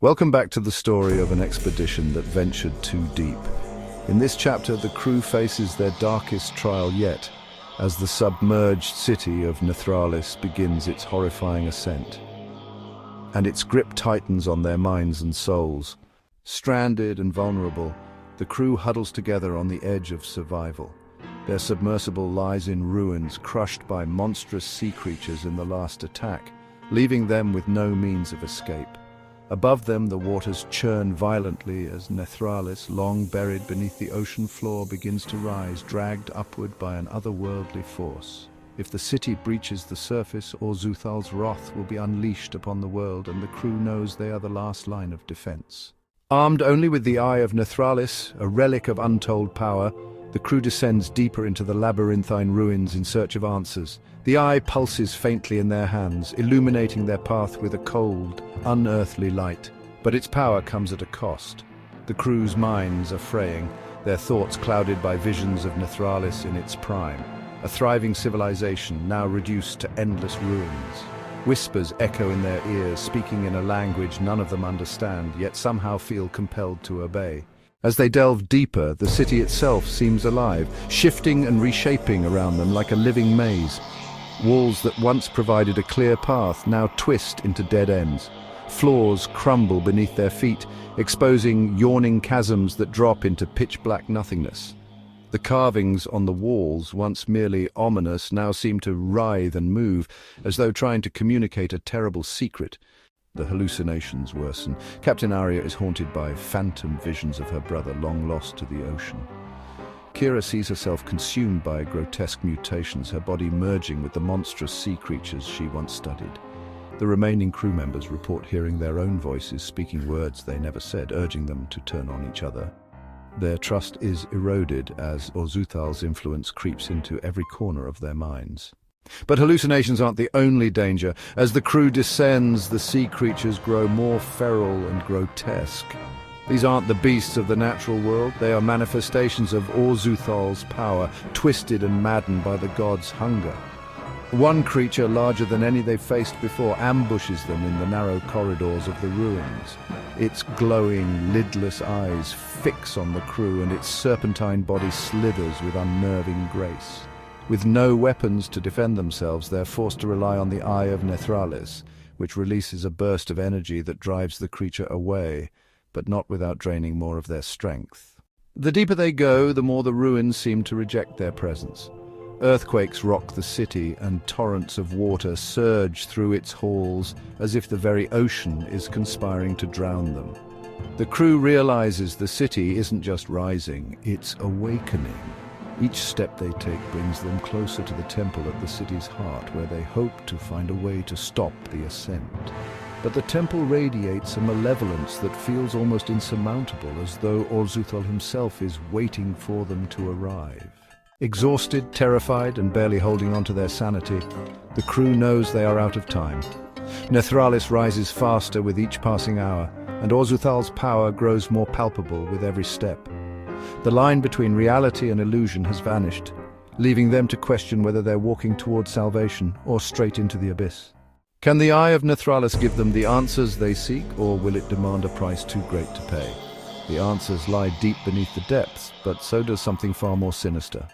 Welcome back to the story of an expedition that ventured too deep. In this chapter, the crew faces their darkest trial yet, as the submerged city of Nethralis begins its horrifying ascent. And its grip tightens on their minds and souls. Stranded and vulnerable, the crew huddles together on the edge of survival. Their submersible lies in ruins, crushed by monstrous sea creatures in the last attack, leaving them with no means of escape. Above them, the waters churn violently as Nethralis, long buried beneath the ocean floor, begins to rise, dragged upward by an otherworldly force. If the city breaches the surface, Orzuthal's wrath will be unleashed upon the world, and the crew knows they are the last line of defense. Armed only with the Eye of Nethralis, a relic of untold power, the crew descends deeper into the labyrinthine ruins in search of answers. The eye pulses faintly in their hands, illuminating their path with a cold, unearthly light. But its power comes at a cost. The crew's minds are fraying, their thoughts clouded by visions of Nethralis in its prime, a thriving civilization now reduced to endless ruins. Whispers echo in their ears, speaking in a language none of them understand, yet somehow feel compelled to obey. As they delve deeper, the city itself seems alive, shifting and reshaping around them like a living maze. Walls that once provided a clear path now twist into dead ends. Floors crumble beneath their feet, exposing yawning chasms that drop into pitch-black nothingness. The carvings on the walls, once merely ominous, now seem to writhe and move, as though trying to communicate a terrible secret. The Hallucinations Worsen. Captain Arya is haunted by phantom visions of her brother long lost to the ocean. Kira sees herself consumed by grotesque mutations, her body merging with the monstrous sea creatures she once studied. The remaining crew members report hearing their own voices speaking words they never said, urging them to turn on each other. Their trust is eroded as Orzuthal's influence creeps into every corner of their minds. But hallucinations aren't the only danger. As the crew descends, the sea creatures grow more feral and grotesque. These aren't the beasts of the natural world, they are manifestations of Orzuthal's power, twisted and maddened by the god's hunger. One creature, larger than any they've faced before, ambushes them in the narrow corridors of the ruins. Its glowing, lidless eyes fix on the crew, and its serpentine body slithers with unnerving grace. With no weapons to defend themselves, they're forced to rely on the Eye of Nethralis, which releases a burst of energy that drives the creature away, but not without draining more of their strength. The deeper they go, the more the ruins seem to reject their presence. Earthquakes rock the city, and torrents of water surge through its halls as if the very ocean is conspiring to drown them. The crew realizes the city isn't just rising, it's awakening. Each step they take brings them closer to the temple at the city's heart, where they hope to find a way to stop the ascent. But the temple radiates a malevolence that feels almost insurmountable, as though Orzuthal himself is waiting for them to arrive. Exhausted, terrified, and barely holding on to their sanity, the crew knows they are out of time. Nethralis rises faster with each passing hour, and Orzuthal's power grows more palpable with every step. The line between reality and illusion has vanished, leaving them to question whether they're walking towards salvation or straight into the abyss. Can the Eye of Nethralis give them the answers they seek, or will it demand a price too great to pay? The answers lie deep beneath the depths, but so does something far more sinister.